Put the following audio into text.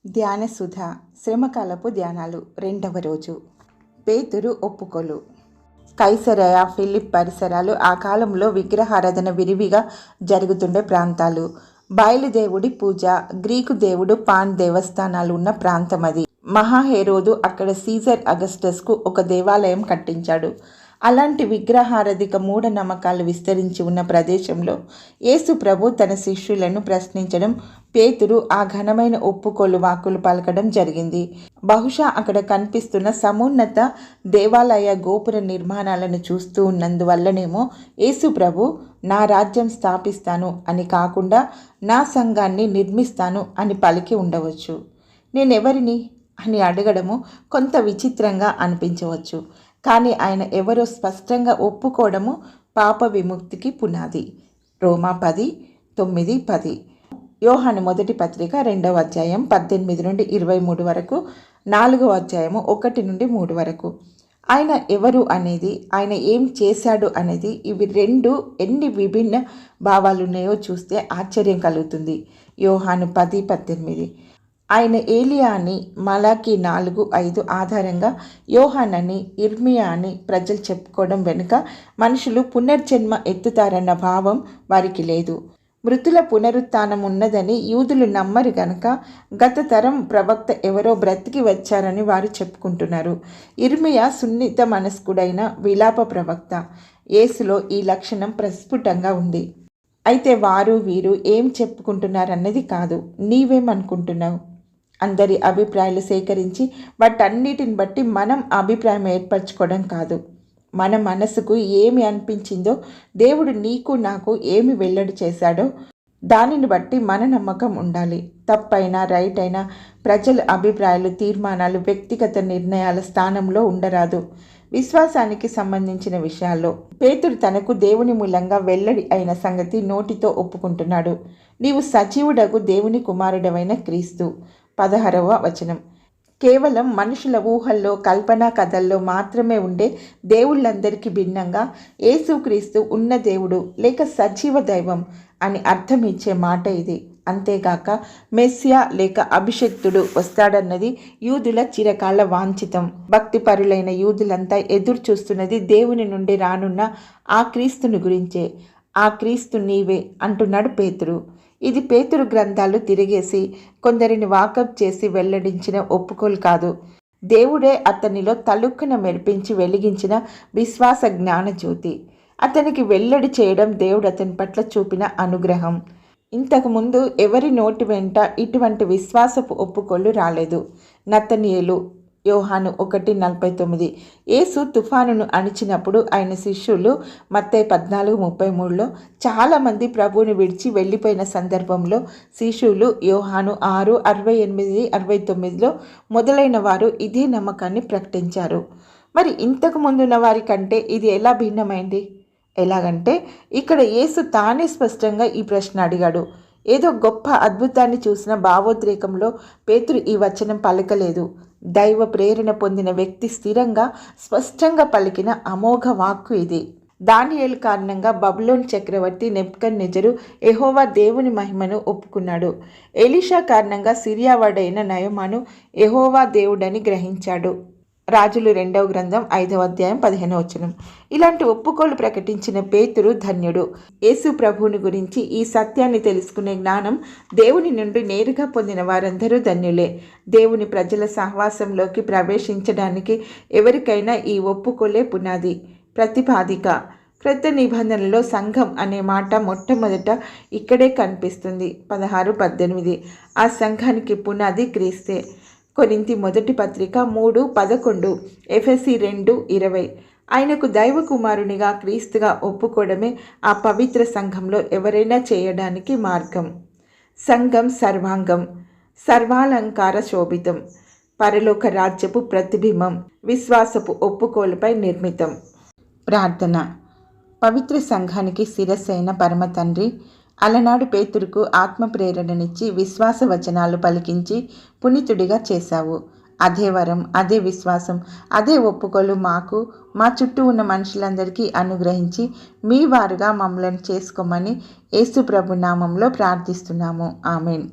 ధ్యానసుధ శ్రమకాలపు ధ్యానాలు 2వ రోజు. పేతురు ఒప్పుకోలు. కైసరయ ఫిలిప్ పరిసరాలు ఆ కాలంలో విగ్రహారాధన విరివిగా జరుగుతుండే ప్రాంతాలు. బయలుదేవుడి పూజ, గ్రీకు దేవుడు పాన్ దేవస్థానాలు ఉన్న ప్రాంతం అది. మహాహేరోదు అక్కడ సీజర్ అగస్టస్కు ఒక దేవాలయం కట్టించాడు. అలాంటి విగ్రహారాధిక మూఢనమ్మకాలు విస్తరించి ఉన్న ప్రదేశంలో యేసు ప్రభు తన శిష్యులను ప్రశ్నించడం, పేతురు ఆ ఘనమైన ఒప్పుకోలు వాక్కులు పలకడం జరిగింది. బహుశా అక్కడ కనిపిస్తున్న సమున్నత దేవాలయ గోపుర నిర్మాణాలను చూస్తూ ఉన్నందువల్లనేమో యేసు ప్రభు నా రాజ్యం స్థాపిస్తాను అని కాకుండా నా సంఘాన్ని నిర్మిస్తాను అని పలికి ఉండవచ్చు. నేనెవరిని అని అడగడము కొంత విచిత్రంగా అనిపించవచ్చు. కానీ ఆయన ఎవరో స్పష్టంగా ఒప్పుకోవడము పాప విముక్తికి పునాది. రోమా 10:9-10. యోహాను మొదటి పత్రిక 2వ అధ్యాయం 18 నుండి 23 వరకు, 4వ అధ్యాయము 1 నుండి 3 వరకు. ఆయన ఎవరు అనేది, ఆయన ఏం చేశాడు అనేది, ఇవి రెండు ఎన్ని విభిన్న భావాలున్నాయో చూస్తే ఆశ్చర్యం కలుగుతుంది. యోహాను 10:18. ఆయన ఏలియా అని మలాకి 4:5 ఆధారంగా యోహానని, ఇర్మియా అని ప్రజలు చెప్పుకోవడం వెనుక మనుషులు పునర్జన్మ ఎత్తుతారన్న భావం వారికి లేదు. మృతుల పునరుత్థానం ఉన్నదని యూదులు నమ్మరు గనక గత తరం ప్రవక్త ఎవరో బ్రతికి వచ్చారని వారు చెప్పుకుంటున్నారు. ఇర్మియా సున్నిత మనస్కుడైన విలాప ప్రవక్త. యేసులో ఈ లక్షణం ప్రస్ఫుటంగా ఉంది. అయితే వారు వీరు ఏం చెప్పుకుంటున్నారన్నది కాదు, నీవేమనుకుంటున్నావు? అందరి అభిప్రాయాలు సేకరించి వాటన్నిటిని బట్టి మనం అభిప్రాయం ఏర్పరచుకోవడం కాదు. మన మనసుకు ఏమి అనిపించిందో, దేవుడు నీకు నాకు ఏమి వెల్లడి చేశాడో దానిని బట్టి మన నమ్మకం ఉండాలి. తప్పైనా రైట్ అయినా ప్రజల అభిప్రాయాలు, తీర్మానాలు, వ్యక్తిగత నిర్ణయాల స్థానంలో ఉండరాదు. విశ్వాసానికి సంబంధించిన విషయాల్లో పేతురు తనకు దేవుని మూలంగా వెల్లడి అయిన సంగతి నోటితో ఒప్పుకుంటున్నాడు. నీవు సజీవుడగు దేవుని కుమారుడవైన క్రీస్తు. 16వ వచనం. కేవలం మనుషుల ఊహల్లో, కల్పనా కథల్లో మాత్రమే ఉండే దేవుళ్ళందరికీ భిన్నంగా యేసుక్రీస్తు ఉన్న దేవుడు లేక సజీవ దైవం అని అర్థం ఇచ్చే మాట ఇది. అంతేగాక మెస్సియా లేక అభిషిక్తుడు వస్తాడన్నది యూదుల చిరకాల వాంఛితం. భక్తిపరులైన యూదులంతా ఎదురు చూస్తున్నది దేవుని నుండి రానున్న ఆ క్రీస్తుని గురించే. ఆ క్రీస్తు నీవే అంటున్నాడు పేతురు. ఇది పేతురు గ్రంథాలు తిరిగేసి కొందరిని వాకప్ చేసి వెల్లడించిన ఒప్పుకోలు కాదు. దేవుడే అతనిలో తలుక్కున మెరిపించి వెలిగించిన విశ్వాస జ్ఞాన జ్యోతి. అతనికి వెల్లడి చేయడం దేవుడు అతని పట్ల చూపిన అనుగ్రహం. ఇంతకుముందు ఎవరి నోటి వెంట ఇటువంటి విశ్వాసపు ఒప్పుకోలు రాలేదు. నతనీయేలు, యోహాను 1:49. యేసు తుఫానును అణిచినప్పుడు ఆయన శిష్యులు మత్తయి 14:33లో చాలామంది ప్రభువుని విడిచి వెళ్ళిపోయిన సందర్భంలో శిష్యులు యోహాను 6:68-69లో మొదలైన వారు ఇదే నమ్మకాన్ని ప్రకటించారు. మరి ఇంతకు ముందున్న వారి కంటే ఇది ఎలా భిన్నమైంది? ఎలాగంటే ఇక్కడ యేసు తానే స్పష్టంగా ఈ ప్రశ్న అడిగాడు. ఏదో గొప్ప అద్భుతాన్ని చూసిన భావోద్రేకంలో పేతురు ఈ వచనం పలకలేదు. దైవ ప్రేరణ పొందిన వ్యక్తి స్థిరంగా, స్పష్టంగా పలికిన అమోఘ వాక్కు ఇది. దానియేలు కారణంగా బబులోను చక్రవర్తి నెబుకద్నెజరు యెహోవా దేవుని మహిమను ఒప్పుకున్నాడు. ఎలీషా కారణంగా సిరియావాడైన నయమాను యెహోవా దేవుడని గ్రహించాడు. రాజులు 2వ గ్రంథం 5వ అధ్యాయం 15వ వచనం. ఇలాంటి ఒప్పుకోలు ప్రకటించిన పేతురు ధన్యుడు. యేసు ప్రభువుని గురించి ఈ సత్యాన్ని తెలుసుకునే జ్ఞానం దేవుని నుండి నేరుగా పొందిన వారందరూ ధన్యులే. దేవుని ప్రజల సహవాసంలోకి ప్రవేశించడానికి ఎవరికైనా ఈ ఒప్పుకోలే పునాది, ప్రతిపాదిక. క్రొత్త నిబంధనలో సంఘం అనే మాట మొట్టమొదట ఇక్కడే కనిపిస్తుంది. 16-18. ఆ సంఘానికి పునాది క్రీస్తే. కొరింథీ మొదటి పత్రిక 3:11, ఎఫెసీ 2:20. ఆయనకు దైవ కుమారునిగా క్రీస్తుగా ఒప్పుకోవడమే ఆ పవిత్ర సంఘంలో ఎవరైనా చేయడానికి మార్గం. సంఘం సర్వాంగం, సర్వాలంకార శోభితం, పరలోక రాజ్యపు ప్రతిబింబం, విశ్వాసపు ఒప్పుకోలుపై నిర్మితం. ప్రార్థన. పవిత్ర సంఘానికి శిరస్సైన పరమ తండ్రి, అలనాడు పేతురుకు ఆత్మ ప్రేరణనిచ్చి విశ్వాస వచనాలు పలికించి పునీతుడిగా చేశావు. అదే వరం, అదే విశ్వాసం, అదే ఒప్పుకోలు మాకు, మా చుట్టూ ఉన్న మనుషులందరికీ అనుగ్రహించి మీ వారుగా మమ్మల్ని చేసుకోమని యేసు ప్రభు నామంలో ప్రార్థిస్తున్నాము. ఆమెన్.